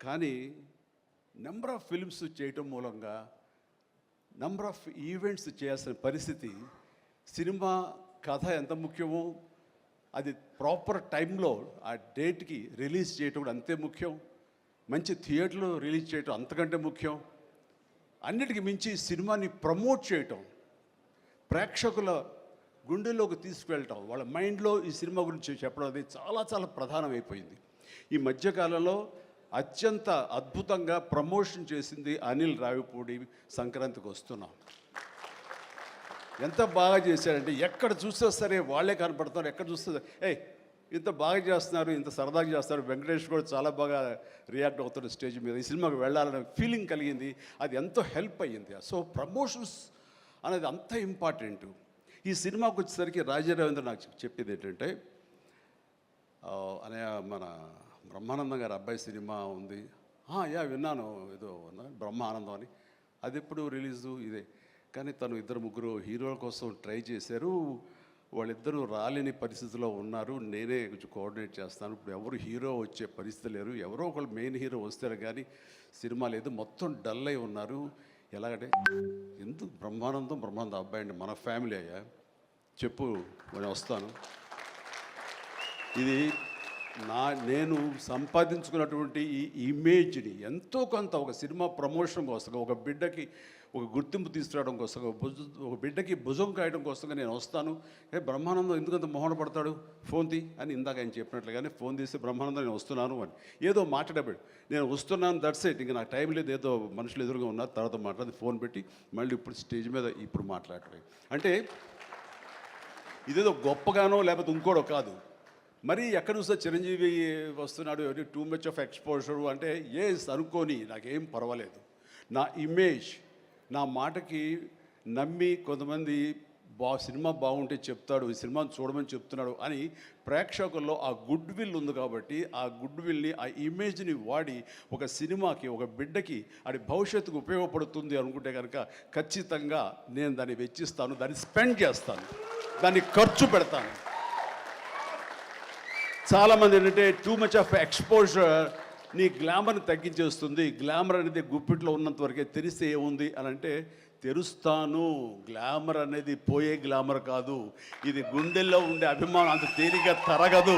కానీ number of films చేయటం మూలంగా నెంబర్ ఆఫ్ ఈవెంట్స్ చేయాల్సిన పరిస్థితి, సినిమా కథ ఎంత ముఖ్యమో అది ప్రాపర్ టైంలో ఆ డేట్కి రిలీజ్ చేయటం కూడా అంతే ముఖ్యం, మంచి థియేటర్లో రిలీజ్ చేయటం అంతకంటే ముఖ్యం. అన్నిటికీ మించి సినిమాని ప్రమోట్ చేయటం, ప్రేక్షకుల గుండెల్లోకి తీసుకువెళ్ళటం, వాళ్ళ మైండ్లో ఈ సినిమా గురించి చెప్పడం అది చాలా చాలా ప్రధానమైపోయింది. ఈ మధ్యకాలంలో అత్యంత అద్భుతంగా ప్రమోషన్ చేసింది అనిల్ రావిపూడి. సంక్రాంతికి వస్తున్నాం, ఎంత బాగా చేశారంటే ఎక్కడ చూస్తే సరే వాళ్ళే కనపడుతున్నారు. ఎక్కడ చూస్తే ఇంత బాగా చేస్తున్నారు, ఇంత సరదాగా చేస్తున్నారు. వెంకటేష్ కూడా చాలా బాగా రియాక్ట్ అవుతున్న స్టేజ్ మీద. ఈ సినిమాకి వెళ్ళాలనే ఫీలింగ్ కలిగింది, అది ఎంతో హెల్ప్ అయ్యింది. సో ప్రమోషన్స్ అనేది అంత ఇంపార్టెంట్. ఈ సినిమాకి వచ్చేసరికి రాజా రవీంద్ర నాకు చెప్పేది ఏంటంటే, అనే మన బ్రహ్మానందం గారి అబ్బాయి సినిమా ఉంది, విన్నాను, ఏదో బ్రహ్మానందం అని, అది ఎప్పుడు రిలీజు ఇదే. కానీ తను 2-3 హీరోల కోసం ట్రై చేశారు, వాళ్ళిద్దరూ రాలేని పరిస్థితిలో ఉన్నారు. నేనే కొంచెం కోఆర్డినేట్ చేస్తాను. ఇప్పుడు ఎవరు హీరో వచ్చే పరిస్థితి లేరు, ఎవరో ఒకళ్ళు మెయిన్ హీరో వస్తారు కానీ సినిమా లేదు, మొత్తం డల్ అయి ఉన్నారు. ఎలాగంటే ఎందుకు బ్రహ్మానందం అబ్బాయి అండి, మన ఫ్యామిలీ అయ్యా, చెప్పు నేను వస్తాను. ఇది నేను సంపాదించుకున్నటువంటి ఈ ఇమేజ్ని ఎంతో కొంత ఒక సినిమా ప్రమోషన్ కోసం, ఒక బిడ్డకి ఒక గుర్తింపు తీసుకురావడం కోసం, ఒక బిడ్డకి భుజం కాయడం కోసంగా నేను వస్తాను. బ్రహ్మానందం ఎందుకంత మొహన పడతాడు, ఫోన్ తీ అని ఇందాక ఆయన చెప్పినట్లుగానే ఫోన్ తీసి బ్రహ్మానందం నేను వస్తున్నాను అని ఏదో మాట్లాడబడి, నేను వస్తున్నాను దట్స్ ఇట్, ఇంకా నాకు టైం లేదు, ఏదో మనుషులు ఎదురుగా ఉన్నారు, తర్వాత మాట్లాడి ఫోన్ పెట్టి మళ్ళీ ఇప్పుడు స్టేజ్ మీద ఇప్పుడు మాట్లాడటం. అంటే ఇదేదో గొప్పగానో లేకపోతే ఇంకోడో కాదు. మరి ఎక్కడ చూస్తే చిరంజీవి వస్తున్నాడు, టూ మచ్ ఆఫ్ ఎక్స్పోజర్ అంటే అనుకోని నాకేం పర్వాలేదు. నా ఇమేజ్, నా మాటకి నమ్మి కొంతమంది సినిమా బాగుంటే చెప్తాడు, ఈ సినిమాను చూడమని చెప్తున్నాడు అని ప్రేక్షకుల్లో ఆ గుడ్ విల్ ఉంది. కాబట్టి ఆ గుడ్ విల్ని, ఆ ఇమేజ్ని వాడి ఒక సినిమాకి, ఒక బిడ్డకి అది భవిష్యత్తుకు ఉపయోగపడుతుంది అనుకుంటే కనుక ఖచ్చితంగా నేను దాన్ని వెచ్చిస్తాను, దాన్ని స్పెండ్ చేస్తాను, దాన్ని ఖర్చు పెడతాను. చాలామంది ఏంటంటే టూ మచ్ ఆఫ్ ఎక్స్పోజర్ నీ గ్లామర్ని తగ్గించేస్తుంది, గ్లామర్ అనేది గుప్పిట్లో ఉన్నంత వరకే, తెలిస్తే ఏముంది అని అంటే తెరుస్తాను. గ్లామర్ అనేది పోయే గ్లామర్ కాదు, ఇది గుండెల్లో ఉండే అభిమానం అంత తేలిగ్గా తరగదు.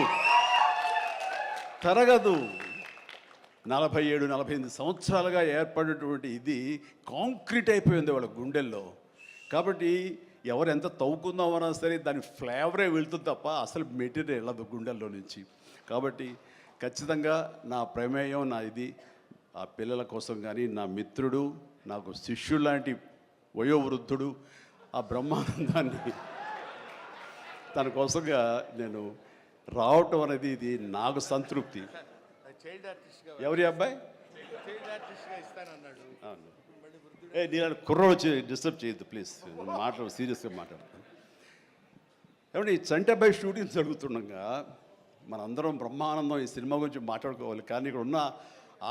47-48 సంవత్సరాలుగా ఏర్పడినటువంటి ఇది కాంక్రీట్ అయిపోయింది వాళ్ళ గుండెల్లో. కాబట్టి ఎవరు ఎంత తవ్వుకుందామన్నా సరే దాని ఫ్లేవరే వెళ్తుంది తప్ప అసలు మెటీరియల్ వెళ్ళదు గుండెల్లో నుంచి. కాబట్టి ఖచ్చితంగా నా ప్రమేయం, నా ఇది ఆ పిల్లల కోసం కానీ, నా మిత్రుడు, నాకు శిష్యుడు లాంటి వయోవృద్ధుడు ఆ బ్రహ్మానందాన్ని తన కోసంగా నేను రావటం అనేది ఇది నాకు సంతృప్తి. ఎవరి అబ్బాయి నేను కుర్రోడు వచ్చి డిస్టర్బ్ చేయొద్దు ప్లీజ్, సీరియస్గా మాట్లాడతాను. ఏమంటే ఈ చంటబ్బాయి షూటింగ్ జరుగుతుండగా మనందరం బ్రహ్మానందం ఈ సినిమా గురించి మాట్లాడుకోవాలి. కానీ ఇక్కడ ఉన్న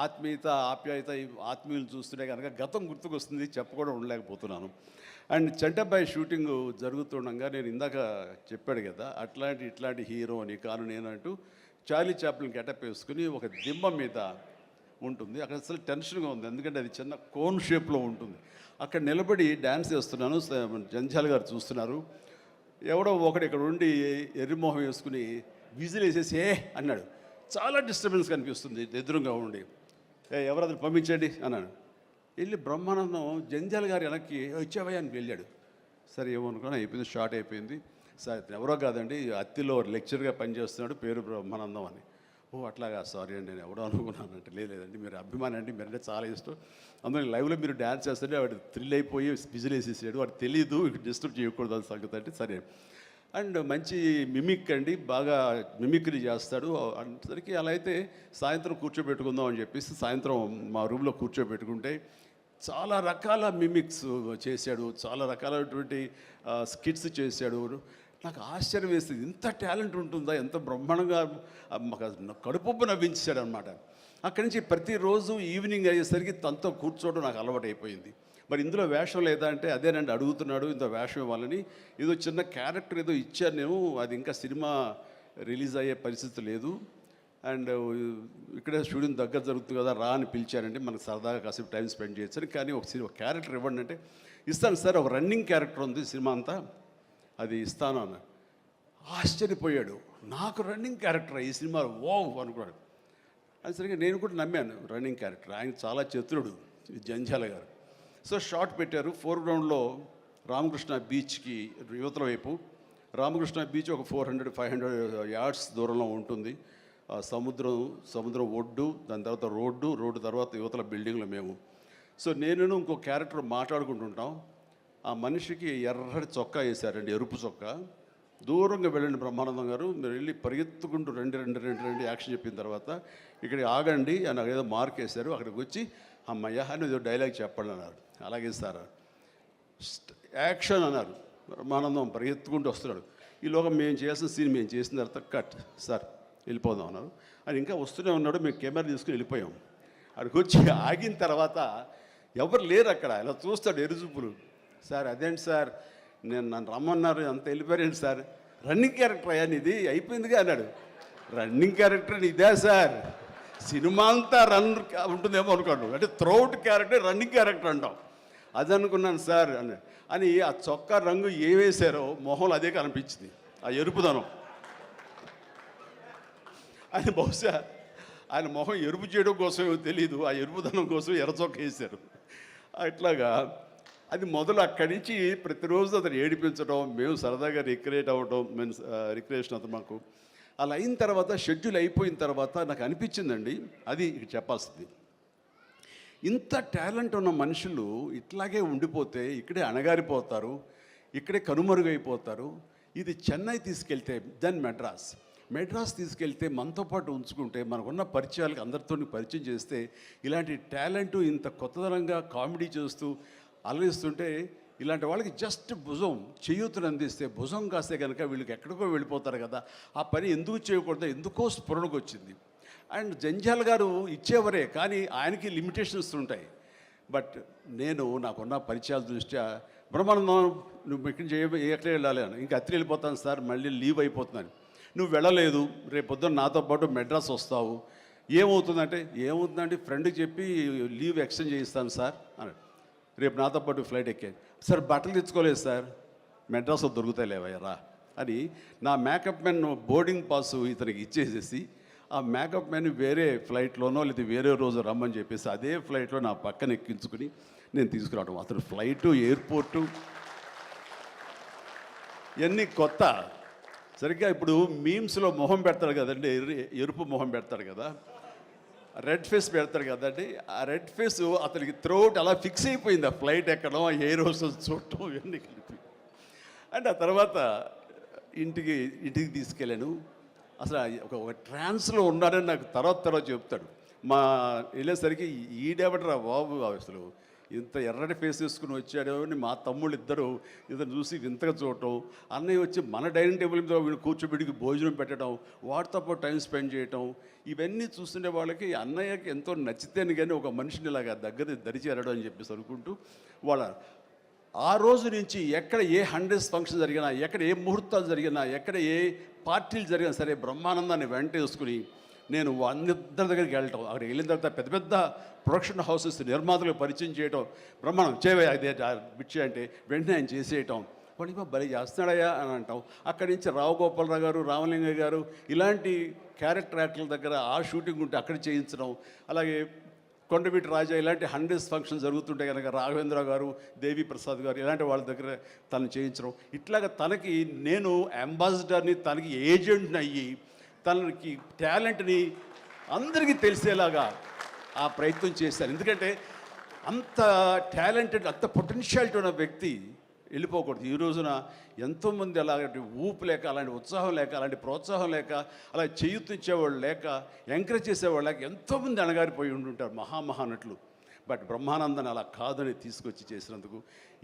ఆత్మీయత, ఆప్యాయత, ఈ ఆత్మీయులు చూస్తుంటే కనుక గతం గుర్తుకొస్తుంది, చెప్పకుండా ఉండలేకపోతున్నాను. అండ్ చంటబ్బాయి షూటింగ్ జరుగుతుండగా నేను ఇందాక చెప్పాడు కదా ఇట్లాంటి హీరో అని కాను నేనంటూ చార్లీ చాప్లిన్ గెటప్ వేసుకుని ఒక దిమ్మ మీద ఉంటుంది. అక్కడ అసలు టెన్షన్గా ఉంది, ఎందుకంటే అది చిన్న కోన్ షేప్లో ఉంటుంది. అక్కడ నిలబడి డ్యాన్స్ చేస్తున్నాను, జంజాల్ గారు చూస్తున్నారు. ఎవడో ఒకడు ఇక్కడ ఉండి ఎర్రిమోహం వేసుకుని విజిల్ వేసేసి అన్నాడు. చాలా డిస్టర్బెన్స్ కనిపిస్తుంది ఎదురుగా ఉండి. ఎవరది పంపించండి అన్నాడు. వెళ్ళి బ్రహ్మానందం జంజాల్ గారు వెనక్కి వచ్చావయ్యా అని వెళ్ళాడు. సరే ఏమనుకున్నా అయిపోయింది, షార్ట్ అయిపోయింది. సరే ఎవరో కాదండి, అత్తిలో లెక్చర్గా పనిచేస్తున్నాడు, పేరు బ్రహ్మానందం అని. అట్లాగా, సారీ అండి నేను ఎవడో అనుకున్నానంటే. లేదండి మీరు అభిమాని అండి, మీరంటే చాలా ఇష్టం, అందులో లైవ్లో మీరు డ్యాన్స్ చేస్తుంటే వాడు థ్రిల్ అయిపోయి విజిల్ వేసేసాడు, వాడు తెలీదు డిస్టర్బ్ చేయకూడదు అని సంగతి అంటే సరే. అండ్ మంచి మిమిక్ అండి, బాగా మిమిక్రీ చేస్తాడు అనేసరికి అలా అయితే సాయంత్రం కూర్చోబెట్టుకుందాం అని చెప్పేసి సాయంత్రం మా రూమ్లో కూర్చోబెట్టుకుంటే చాలా రకాల మిమిక్స్ చేశాడు, చాలా రకాలైనటువంటి స్కిట్స్ చేశాడు. నాకు ఆశ్చర్యం వేస్తుంది, ఇంత టాలెంట్ ఉంటుందా, ఎంత బ్రహ్మాండంగా కడుపుబ్బు నవ్వించాడు అనమాట. అక్కడి నుంచి ప్రతిరోజు ఈవినింగ్ అయ్యేసరికి తనతో కూర్చోవడం నాకు అలవాటు అయిపోయింది. మరి ఇందులో వేషం లేదా అంటే అదేనండి అడుగుతున్నాడు, ఇంత వేషం ఇవ్వాలని. ఏదో చిన్న క్యారెక్టర్ ఏదో ఇచ్చాను నేను, అది ఇంకా సినిమా రిలీజ్ అయ్యే పరిస్థితి లేదు. అండ్ ఇక్కడే షూటింగ్ దగ్గర జరుగుతుంది కదా రా అని పిలిచారంటే మనకు సరదాగా కాసేపు టైం స్పెండ్ చేయొచ్చు అని. కానీ ఒక క్యారెక్టర్ ఇవ్వండి అంటే ఇస్తాను సార్, ఒక రన్నింగ్ క్యారెక్టర్ ఉంది సినిమా అంతా, అది ఇస్తాను అన్న. ఆశ్చర్యపోయాడు, నాకు రన్నింగ్ క్యారెక్టర్ ఈ సినిమాలో వావ్ అనుకున్నాడు. అది సరిగ్గా నేను కూడా నమ్మాను రన్నింగ్ క్యారెక్టర్. ఆయన చాలా చతురుడు జంధ్యాల గారు. సో షార్ట్ పెట్టారు. ఫోర్గ్రౌండ్లో రామకృష్ణ బీచ్కి యువతల వైపు, రామకృష్ణ బీచ్ ఒక 400-500 యార్డ్స్ దూరంలో ఉంటుంది. సముద్రం ఒడ్డు, దాని తర్వాత రోడ్డు తర్వాత యువతల బిల్డింగ్లో మేము. సో నేను ఇంకో క్యారెక్టర్ మాట్లాడుకుంటుంటాం. ఆ మనిషికి ఎర్రటి చొక్కా వేశారండి, ఎరుపు చొక్కా. దూరంగా వెళ్ళండి బ్రహ్మానందం గారు, మీరు వెళ్ళి పరిగెత్తుకుంటూ రెండు యాక్షన్ చెప్పిన తర్వాత ఇక్కడికి ఆగండి అని ఏదో మార్క్ వేశారు. అక్కడికి వచ్చి అమ్మయ్య అని ఏదో డైలాగ్ చెప్పండి అన్నారు. అలాగే సార్ యాక్షన్ అన్నారు. బ్రహ్మానందం పరిగెత్తుకుంటూ వస్తున్నాడు. ఈలోగా మేము చేసిన సీన్ మేము చేసిన తర్వాత కట్ సార్ వెళ్ళిపోదాం అన్నారు. అని ఇంకా వస్తూనే ఉన్నాడు. మేము కెమెరా తీసుకుని వెళ్ళిపోయాం. అక్కడికి వచ్చి ఆగిన తర్వాత ఎవరు లేరు అక్కడ. ఇలా చూస్తాడు ఎరుజుప్పులు. సార్ అదేంటి సార్, నన్ను రమ్మన్నారు, అంత వెళ్ళిపోయారండి సార్. రన్నింగ్ క్యారెక్టర్ అయ్యా ఇది అయిపోయిందిగా అన్నాడు. రన్నింగ్ క్యారెక్టర్ ఇదే సార్, సినిమా అంతా రన్ ఉంటుందేమో అనుకోండి, అంటే త్రౌట్ క్యారెక్టర్ రన్నింగ్ క్యారెక్టర్ అంటాం. అది అనుకున్నాను సార్ అని ఆ చొక్కా రంగు ఏ వేశారో మొహంలో అదే కనిపించింది, ఆ ఎరుపుదనం. ఆయన బహుశా ఆయన మొహం ఎరుపు చేయడం కోసమో తెలియదు, ఆ ఎరుపుదనం కోసం ఎర్ర చొక్క వేశారు. అట్లాగా అది మొదలు అక్కడి నుంచి ప్రతిరోజు అతను ఏడిపించడం, మేము సరదాగా రిక్రియేట్ అవ్వడం, రిక్రియేషన్ అతను మాకు. అలా అయిన తర్వాత షెడ్యూల్ అయిపోయిన తర్వాత నాకు అనిపించిందండి, అది ఇక్కడ చెప్పాల్సింది, ఇంత టాలెంట్ ఉన్న మనుషులు ఇట్లాగే ఉండిపోతే ఇక్కడే అణగారిపోతారు, ఇక్కడే కనుమరుగైపోతారు. ఇది చెన్నై తీసుకెళ్తే దెన్ మెడ్రాస్ తీసుకెళ్తే మనతో పాటు ఉంచుకుంటే మనకున్న పరిచయాలకు అందరితో పరిచయం చేస్తే ఇలాంటి టాలెంటు ఇంత కొత్తదనంగా కామెడీ చేస్తూ అలరిస్తుంటే ఇలాంటి వాళ్ళకి జస్ట్ భుజం చేయూతను అందిస్తే, భుజం కాస్తే కనుక వీళ్ళకి ఎక్కడికో వెళ్ళిపోతారు కదా. ఆ పని ఎందుకు చేయకూడదు, ఎందుకో స్ఫురణకు వచ్చింది. అండ్ జంధ్యాల గారు ఇచ్చేవరే, కానీ ఆయనకి లిమిటేషన్స్ ఉంటాయి. బట్ నాకున్న పరిచయాల దృష్ట్యా బ్రహ్మానందం నువ్వు ఎక్కడ వెళ్ళాలి అని, ఇంకా అత్రి వెళ్ళిపోతాను సార్, మళ్ళీ లీవ్ అయిపోతున్నాను. నువ్వు వెళ్ళలేదు, రేపు పొద్దున్న నాతో పాటు మెడ్రాస్ వస్తావు, ఏమవుతుందంటే ఫ్రెండ్కి చెప్పి లీవ్ ఎక్స్టెండ్ చేయిస్తాను సార్ అన్నాడు. రేపు నాతో పాటు ఫ్లైట్ ఎక్కాను సార్, బట్టలు తెచ్చుకోలేదు సార్, మెడ్రాస్లో దొరుకుతాయి లేవయ్యరా అని నా మేకప్ మ్యాన్ బోర్డింగ్ పాస్ ఇతనికి ఇచ్చేసేసి ఆ మేకప్ మ్యాన్ వేరే ఫ్లైట్లోనో లేదా వేరే రోజు రమ్మని చెప్పేసి అదే ఫ్లైట్లో నా పక్కన ఎక్కించుకుని నేను తీసుకురావడం. అతను ఫ్లైటు, ఎయిర్పోర్టు ఇవన్నీ కొత్త. సరిగ్గా ఇప్పుడు మీమ్స్లో మొహం పెడతాడు కదండి, ఎరుపు మొహం పెడతాడు కదా, రెడ్ ఫేస్ పెడతాడు కదండి. ఆ రెడ్ ఫేస్ అతనికి త్రోట్ అలా ఫిక్స్ అయిపోయింది. ఆ ఫ్లైట్ ఎక్కడం, ఆ ఎయిర్ హోస్టెస్ చూడటం ఇవన్నీ కలిపి. అండ్ ఆ తర్వాత ఇంటికి తీసుకెళ్ళాను. అసలు ఒక ట్రాన్స్లో ఉన్నాడని నాకు తర్వాత చెప్తాడు. మా వెళ్ళేసరికి ఈడెవడరా బాబు, అసలు ఇంత ఎర్రటి ఫేస్ వేసుకుని వచ్చాడో అని మా తమ్ముళ్ళు ఇద్దరు చూసి వింతగా చూడటం, అన్నయ్య వచ్చి మన డైనింగ్ టేబుల్ మీద వీళ్ళు కూర్చోబెడికి భోజనం పెట్టడం, వాటితో పాటు టైం స్పెండ్ చేయటం, ఇవన్నీ చూస్తుండే వాళ్ళకి అన్నయ్యకి ఎంతో నచ్చితేనే కానీ ఒక మనిషిని ఇలాగా దగ్గర దరిచేరడం అని చెప్పేసి అనుకుంటూ వాళ్ళ ఆ రోజు నుంచి ఎక్కడ ఏ 100th ఫంక్షన్ జరిగినా, ఎక్కడ ఏ ముహూర్తాలు జరిగినా, ఎక్కడ ఏ పార్టీలు జరిగినా సరే బ్రహ్మానందాన్ని వెంట వేసుకుని నేను అందరి దగ్గరికి వెళ్ళటం. అక్కడికి వెళ్ళిన తర్వాత పెద్ద పెద్ద ప్రొడక్షన్ హౌసెస్ నిర్మాతలకు పరిచయం చేయటం, బ్రహ్మాండం చేయవే అదే బిచ్చే అంటే వెంటనే ఆయన చేసేయటం, వాడికి భలే చేస్తున్నాడయ్యా అని అంటాం. అక్కడి నుంచి రావు గోపాలరావు గారు, రామలింగయ్య గారు ఇలాంటి క్యారెక్టర్ యాక్టర్ల దగ్గర ఆ షూటింగ్ ఉంటే అక్కడ చేయించడం. అలాగే కొండవీటి రాజా ఇలాంటి 100th ఫంక్షన్ జరుగుతుంటే కనుక రాఘవేంద్ర గారు, దేవి ప్రసాద్ గారు ఇలాంటి వాళ్ళ దగ్గర తను చేయించడం. ఇట్లాగా తనకి నేను అంబాసిడర్ని, తనకి ఏజెంట్ని అయ్యి తనకి టాలెంట్ని అందరికీ తెలిసేలాగా ఆ ప్రయత్నం చేశాను. ఎందుకంటే అంత టాలెంటెడ్, అంత పొటెన్షియాలిటీ ఉన్న వ్యక్తి వెళ్ళిపోకూడదు. ఈ రోజున ఎంతోమంది అలాంటి ఊపు లేక, అలాంటి ఉత్సాహం లేక, అలాంటి ప్రోత్సాహం లేక, అలా చేయూతించేవాళ్ళు లేక, ఎంకరేజ్ చేసేవాళ్ళు లేక ఎంతోమంది అణగారిపోయి ఉంటుంటారు మహానటులు. బట్ బ్రహ్మానందాన్ని అలా కాదని తీసుకొచ్చి చేసినందుకు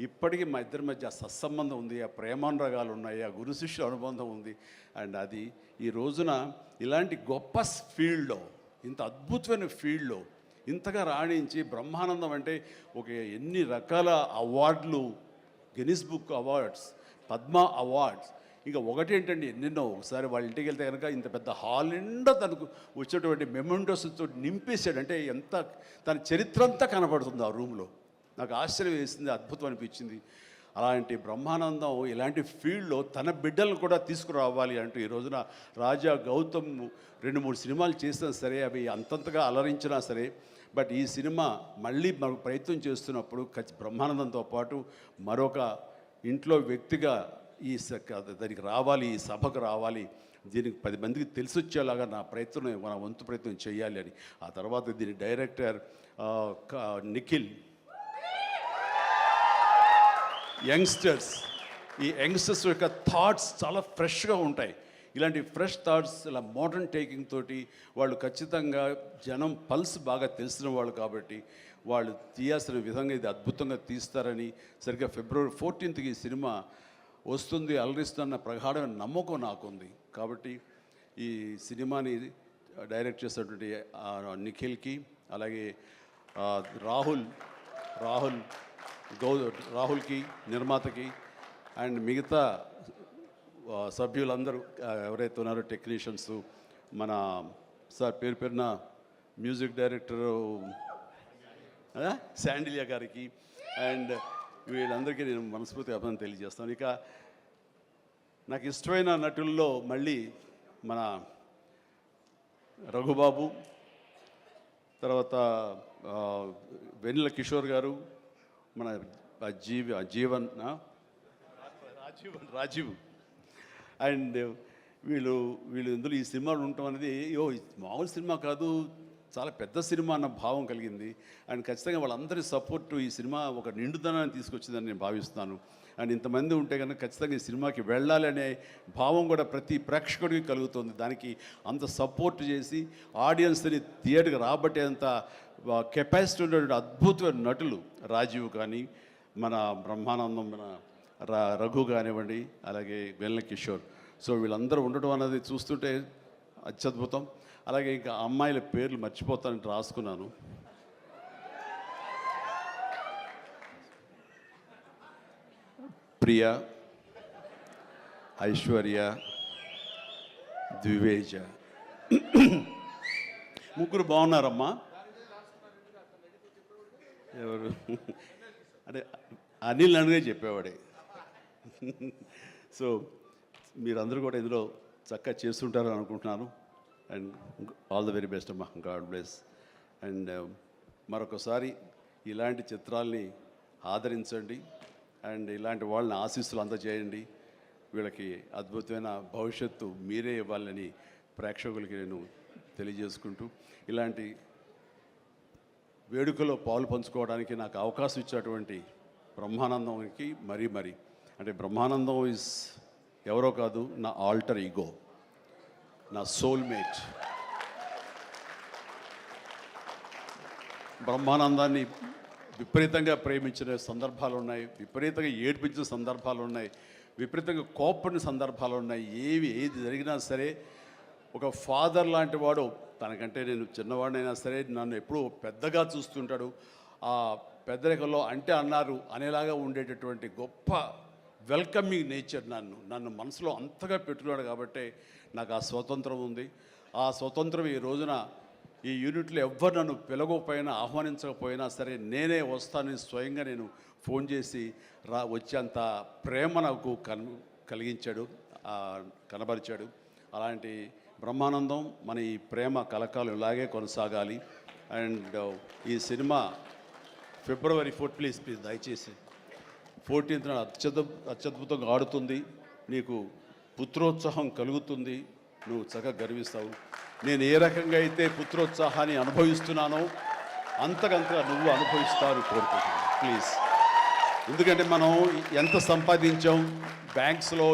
ఇప్పటికీ మా ఇద్దరి మధ్య సత్సంబంధం ఉంది, ఆ ప్రేమానురాగాలు ఉన్నాయి, ఆ గురు శిష్యుల అనుబంధం ఉంది. అండ్ అది ఈ రోజున ఇలాంటి గొప్ప ఫీల్డ్లో, ఇంత అద్భుతమైన ఫీల్డ్లో ఇంతగా రాణించి బ్రహ్మానందం అంటే ఒక ఎన్ని రకాల అవార్డులు, Guinness book awards, Padma awards, ఇంకా ఒకటేంటండి ఎన్నెన్నో, ఒకసారి వాళ్ళ ఇంటికి వెళ్తే కనుక ఇంత పెద్ద హాల్ నిండా తనకు వచ్చేటువంటి మెమెంటోస్తో నింపేశాడు. అంటే ఎంత తన చరిత్ర అంతా కనబడుతుంది ఆ రూమ్లో. నాకు ఆశ్చర్యం వేసింది, అద్భుతం అనిపించింది. అలాంటి బ్రహ్మానందం ఇలాంటి ఫీల్డ్లో తన బిడ్డలను కూడా తీసుకురావాలి అంటూ ఈ రోజున రాజా గౌతమ్ 2-3 సినిమాలు చేసినా సరే అవి అంతంతగా అలరించినా సరే, బట్ ఈ సినిమా మళ్ళీ మనకు ప్రయత్నం చేస్తున్నప్పుడు బ్రహ్మానందంతో పాటు మరొక ఇంట్లో వ్యక్తిగా దానికి రావాలి, ఈ సభకు రావాలి, దీనికి 10 మందికి తెలిసొచ్చేలాగా నా వంతు ప్రయత్నం చేయాలి అని. ఆ తర్వాత దీని డైరెక్టర్ నిఖిల్, ఈ యంగ్స్టర్స్ యొక్క థాట్స్ చాలా ఫ్రెష్గా ఉంటాయి. ఇలాంటి ఫ్రెష్ థాట్స్, ఇలా మోడర్న్ టేకింగ్ తోటి వాళ్ళు ఖచ్చితంగా జనం పల్స్ బాగా తెలిసిన వాళ్ళు కాబట్టి వాళ్ళు తీయాల్సిన విధంగా ఇది అద్భుతంగా తీస్తారని, సరిగ్గా ఫిబ్రవరి 14th ఈ సినిమా వస్తుంది, అలరిస్తున్న ప్రగాఢమైన నమ్మకం నాకుంది. కాబట్టి ఈ సినిమాని డైరెక్ట్ చేసినటువంటి నిఖిల్కి, అలాగే రాహుల్కి నిర్మాతకి అండ్ మిగతా సభ్యులందరూ ఎవరైతే ఉన్నారో టెక్నీషియన్స్, మన సార్ పేరున మ్యూజిక్ డైరెక్టరు శాండిలియా గారికి అండ్ వీళ్ళందరికీ నేను మనస్ఫూర్తిగా అభినందన తెలియజేస్తాను. ఇక నాకు ఇష్టమైన నటుల్లో మళ్ళీ మన రఘుబాబు, తర్వాత వెన్నెల కిషోర్ గారు, మన రాజీవ్ అండ్ వీళ్ళు ఇందులో ఈ సినిమాలు ఉండటం అనేది మామూలు సినిమా కాదు, చాలా పెద్ద సినిమా అన్న భావం కలిగింది. అండ్ ఖచ్చితంగా వాళ్ళందరి సపోర్టు ఈ సినిమా ఒక నిండుదనాన్ని తీసుకొచ్చిందని నేను భావిస్తున్నాను. అండ్ ఇంతమంది ఉంటే కనుక ఖచ్చితంగా ఈ సినిమాకి వెళ్ళాలి అనే భావం కూడా ప్రతి ప్రేక్షకుడికి కలుగుతుంది. దానికి అంత సపోర్ట్ చేసి ఆడియన్స్ని థియేటర్కి రాబట్టేంత కెపాసిటీ ఉన్నటువంటి అద్భుతమైన నటులు రాజీవ్ కానీ, మన బ్రహ్మానందం, మన రఘు కానివ్వండి, అలాగే వెన్నెల కిషోర్. సో వీళ్ళందరూ ఉండటం అనేది చూస్తుంటే అత్యద్భుతం. అలాగే ఇంకా అమ్మాయిల పేర్లు మర్చిపోతానని రాసుకున్నాను. ప్రియ, ఐశ్వర్య, ద్వివేజ, ముగ్గురు బాగున్నారమ్మా. ఎవరు అంటే అనిల్ నన్నుగా చెప్పేవాడే. సో మీరందరూ కూడా ఇందులో చక్కగా చేస్తుంటారని అనుకుంటున్నాను. And all the very best అమ్మా, గాడ్ బ్లెస్. అండ్ మరొకసారి ఇలాంటి చిత్రాల్ని ఆదరించండి అండ్ ఇలాంటి వాళ్ళని ఆశీస్సులు అందజేయండి. వీళ్ళకి అద్భుతమైన భవిష్యత్తు మీరే ఇవ్వాలని ప్రేక్షకులకి నేను తెలియజేసుకుంటూ, ఇలాంటి వేడుకలో పాలు పంచుకోవడానికి నాకు అవకాశం ఇచ్చినటువంటి బ్రహ్మానందంకి మరీ అంటే బ్రహ్మానందం ఈజ్ ఎవరో కాదు, నా ఆల్టర్ ఈగో, నా సోల్మేట్. బ్రహ్మానందాన్ని విపరీతంగా ప్రేమించిన సందర్భాలు ఉన్నాయి, విపరీతంగా ఏడ్పించిన సందర్భాలు ఉన్నాయి, విపరీతంగా కోప్పడిన సందర్భాలు ఉన్నాయి. ఏది జరిగినా సరే ఒక ఫాదర్ లాంటి వాడు, తనకంటే నేను చిన్నవాడినైనా సరే నన్ను ఎప్పుడూ పెద్దగా చూస్తుంటాడు. ఆ పెద్దరికంలో అంటే అన్నారు అనేలాగా ఉండేటటువంటి గొప్ప వెల్కమింగ్ నేచర్ నన్ను మనసులో అంతగా పెట్టుకున్నాడు. కాబట్టి నాకు ఆ స్వతంత్రం ఉంది. ఆ స్వతంత్రం ఈ రోజున ఈ యూనిట్లో ఎవ్వరు నన్ను పిలవకపోయినా ఆహ్వానించకపోయినా సరే నేనే వస్తానని స్వయంగా నేను ఫోన్ చేసి వచ్చేంత ప్రేమ నాకు కలిగించాడు, కనబరిచాడు. అలాంటి బ్రహ్మానందం, మన ఈ ప్రేమ కలకాలం ఇలాగే కొనసాగాలి. అండ్ ఈ సినిమా ఫిబ్రవరి 4 ప్లీజ్ దయచేసి 14th అత్యద్భుతంగా ఆడుతుంది. నీకు పుత్రోత్సాహం కలుగుతుంది, నువ్వు చక్కగా గర్విస్తావు. నేను ఏ రకంగా అయితే పుత్రోత్సాహాన్ని అనుభవిస్తున్నానో అంతకంతగా నువ్వు అనుభవిస్తావు కోరుకుంటున్నాను ప్లీజ్. ఎందుకంటే మనం ఎంత సంపాదించాం, బ్యాంక్స్లో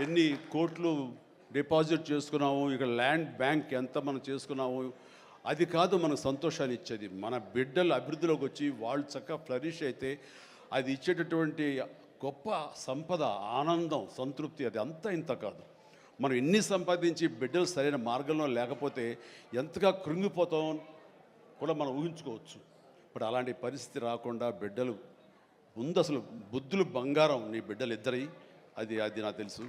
ఎన్ని కోట్లు డిపాజిట్ చేసుకున్నాము, ఇక్కడ ల్యాండ్ బ్యాంక్ ఎంత మనం చేసుకున్నాము, అది కాదు మనకు సంతోషాన్ని ఇచ్చేది. మన బిడ్డలు అభివృద్ధిలోకి వచ్చి వాళ్ళు చక్కగా ఫ్లరిష్ అయితే అది ఇచ్చేటటువంటి గొప్ప సంపద, ఆనందం, సంతృప్తి అది అంతా ఇంత కాదు. మనం ఎన్ని సంపాదించి బిడ్డలు సరైన మార్గంలో లేకపోతే ఎంతగా కృంగిపోతాం కూడా మనం ఊహించుకోవచ్చు. ఇప్పుడు అలాంటి పరిస్థితి రాకుండా బిడ్డలు ముందు అసలు బుద్ధులు బంగారం, నీ బిడ్డలు ఇద్దరి అది అది నాకు తెలుసు.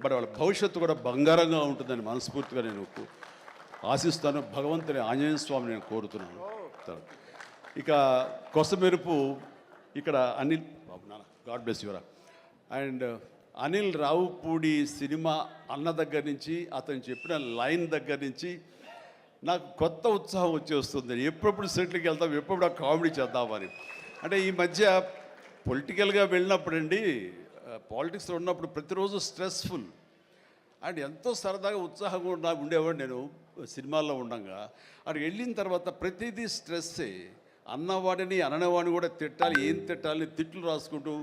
బట్ వాళ్ళ భవిష్యత్తు కూడా బంగారంగా ఉంటుందని మనస్ఫూర్తిగా నేను ఆశిస్తాను. భగవంతుని ఆంజనేయ స్వామి నేను కోరుతున్నాను. ఇక కొసమెరుపు ఇక్కడ అనిల్ బాబు నాన్న గాడ్ బ్లెస్ యువరా అండ్ అనిల్ రావుపూడి సినిమా అన్న దగ్గర నుంచి అతను చెప్పిన లైన్ దగ్గర నుంచి నాకు కొత్త ఉత్సాహం వచ్చేస్తుంది. ఎప్పుడప్పుడు సెటిల్కి వెళ్తాం, ఎప్పుడు కామెడీ చేద్దామని. అంటే ఈ మధ్య పొలిటికల్గా వెళ్ళినప్పుడండి, పాలిటిక్స్లో ఉన్నప్పుడు ప్రతిరోజు స్ట్రెస్ఫుల్ అండ్ ఎంతో సరదాగా ఉత్సాహంగా ఉండేవాడు నేను సినిమాల్లో ఉండగా. అక్కడికి వెళ్ళిన తర్వాత ప్రతిదీ స్ట్రెస్సే. అన్నవాడిని అననవాడిని కూడా తిట్టాలి, ఏం తిట్టాలి తిట్లు రాసుకుంటూ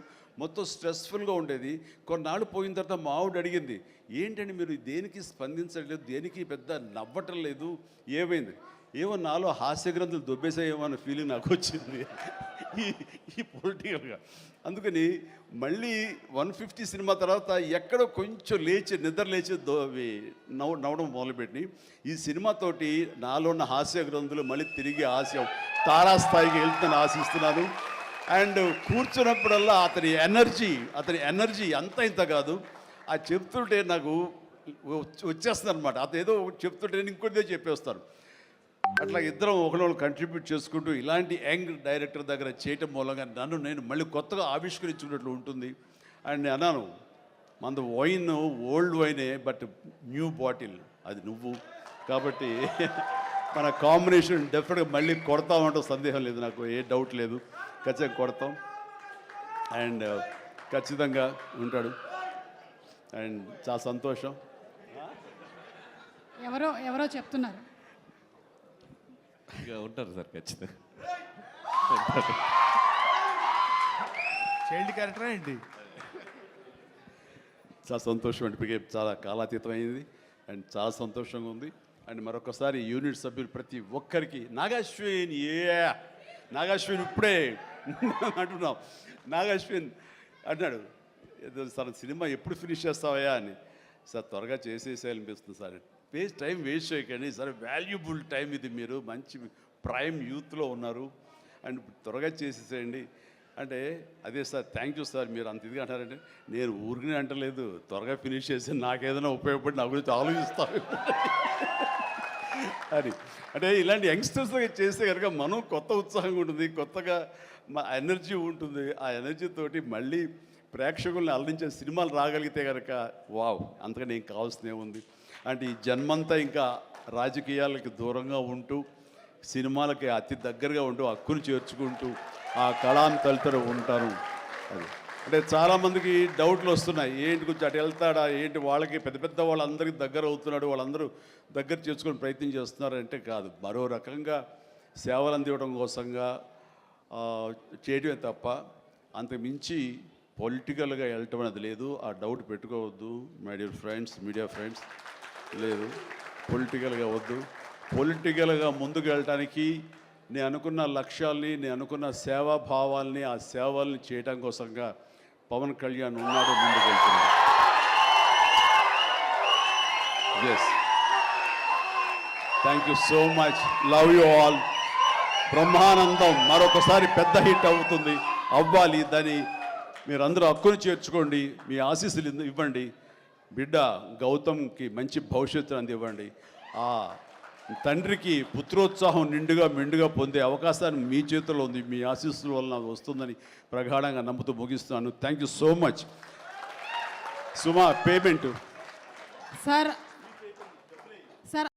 మొత్తం స్ట్రెస్ఫుల్గా ఉండేది. కొన్నాళ్ళు పోయిన తర్వాత మా ఆవిడ అడిగింది, ఏంటండి మీరు దేనికి స్పందించట్లేదు, దేనికి పెద్ద నవ్వటం లేదు, ఏమైంది? ఏమో నాలో హాస్య గ్రంథులు దొబ్బేసాయేమో అన్న ఫీలింగ్ నాకు వచ్చింది ఈ పొలిటికల్గా. అందుకని మళ్ళీ 150 సినిమా తర్వాత ఎక్కడో కొంచెం నిద్ర లేచి నవ్వడం మొదలుపెట్టి ఈ సినిమాతోటి నాలో ఉన్న హాస్య గ్రంథులు మళ్ళీ తిరిగి హాస్యం తారాస్థాయికి వెళ్తుందని ఆశిస్తున్నాను. అండ్ కూర్చున్నప్పుడల్లా అతని ఎనర్జీ అంత ఇంత కాదు. ఆ చెప్తుంటే నాకు వచ్చేస్తుంది అనమాట. అతను ఏదో చెప్తుంటే నేను ఇంకోటిదే చెప్పేస్తాను. అట్లా ఇద్దరం ఒకళ్ళు కంట్రిబ్యూట్ చేసుకుంటూ ఇలాంటి యంగ్ డైరెక్టర్ దగ్గర చేయటం మూలంగా నన్ను నేను మళ్ళీ కొత్తగా ఆవిష్కరించుకున్నట్లు ఉంటుంది. అండ్ అన్నాను, మన వైన్ ఓల్డ్ వైనే బట్ న్యూ బాటిల్ అది నువ్వు కాబట్టి మన కాంబినేషన్ డెఫినెట్గా మళ్ళీ కొడతామంటే సందేహం లేదు, నాకు ఏ డౌట్ లేదు. ఖచ్చితంగా కొడతాం అండ్ ఖచ్చితంగా ఉంటాడు. అండ్ చాలా సంతోషం. ఎవరో చెప్తున్నారు ఇక ఉంటారు సార్ ఖచ్చితంగా. చైల్డ్ క్యారెక్టర్ ఏంటి? చాలా సంతోషం అంటే చాలా కాలాతీతం అయింది అండ్ చాలా సంతోషంగా ఉంది. అండ్ మరొకసారి యూనిట్ సభ్యులు ప్రతి ఒక్కరికి నాగాశ్విన్ ఇప్పుడే అంటున్నాం. నాగాశ్విన్ అన్నాడు, సార్ సినిమా ఎప్పుడు ఫినిష్ చేస్తావయ్యా అని. సార్ త్వరగా చేసేసేయాలనిపిస్తుంది సార్, టైం వేస్ట్ చేయకండి సార్, వాల్యుబుల్ టైం ఇది, మీరు మంచి ప్రైమ్ యూత్లో ఉన్నారు అండ్ త్వరగా చేసేసేయండి అంటే. అదే సార్ థ్యాంక్ యూ సార్, మీరు అంత ఇదిగా అంటారంటే నేను ఊరికనే అంటలేదు, త్వరగా ఫినిష్ చేసి నాకేదైనా ఉపయోగపడి నా గురించి ఆలోచిస్తాను అని. అంటే ఇలాంటి యంగ్స్టర్స్ చేస్తే కనుక మనం కొత్త ఉత్సాహంగా ఉంటుంది, కొత్తగా మా ఎనర్జీ ఉంటుంది. ఆ ఎనర్జీతోటి మళ్ళీ ప్రేక్షకుల్ని అలరించే సినిమాలు రాగలిగితే కనుక వావ్, అంతకని ఏం కావాల్సినే ఉంది. అంటే ఈ జన్మంతా ఇంకా రాజకీయాలకి దూరంగా ఉంటూ సినిమాలకి అతి దగ్గరగా ఉంటూ హక్కును చేర్చుకుంటూ ఆ కళాన్ని తలుతూ ఉంటాను. అది అంటే చాలామందికి డౌట్లు వస్తున్నాయి, ఏంటి కొంచెం అటు వెళ్తాడా ఏంటి, వాళ్ళకి పెద్ద పెద్ద వాళ్ళందరికీ దగ్గర అవుతున్నాడు, వాళ్ళందరూ దగ్గర చేసుకొని ప్రయత్నం చేస్తున్నారంటే కాదు, మరో రకంగా సేవలు అందివ్వడం కోసంగా చేయడమే తప్ప అంతకు మించి పొలిటికల్గా వెళ్ళటం అనేది లేదు. ఆ డౌట్ పెట్టుకోవద్దు my dear friends, media friends. లేదు, పొలిటికల్గా వద్దు. పొలిటికల్గా ముందుకు వెళ్ళటానికి నేను అనుకున్న లక్ష్యాల్ని, నేను అనుకున్న సేవాభావాల్ని, ఆ సేవల్ని చేయడం కోసంగా పవన్ కళ్యాణ్ ఉన్నాడు, ముందుకు వెళ్తున్నాడు. Yes, thank you so much, love you all. Brahmanandam మరొకసారి పెద్ద హిట్ అవుతుంది, అవ్వాలి. దాన్ని మీరందరూ హక్కును చేర్చుకోండి, మీ ఆశీస్సులు ఇవ్వండి. బిడ్డ గౌతమ్కి మంచి భవిష్యత్తు అందివ్వండి. ఆ తండ్రికి పుత్రోత్సాహం మెండుగా పొందే అవకాశాన్ని మీ చేతుల్లో ఉంది, మీ ఆశీస్సుల వలన వస్తుందని ప్రగాఢంగా నమ్ముతూ ముగిస్తున్నాను. Thank you so much. Suma payment sir.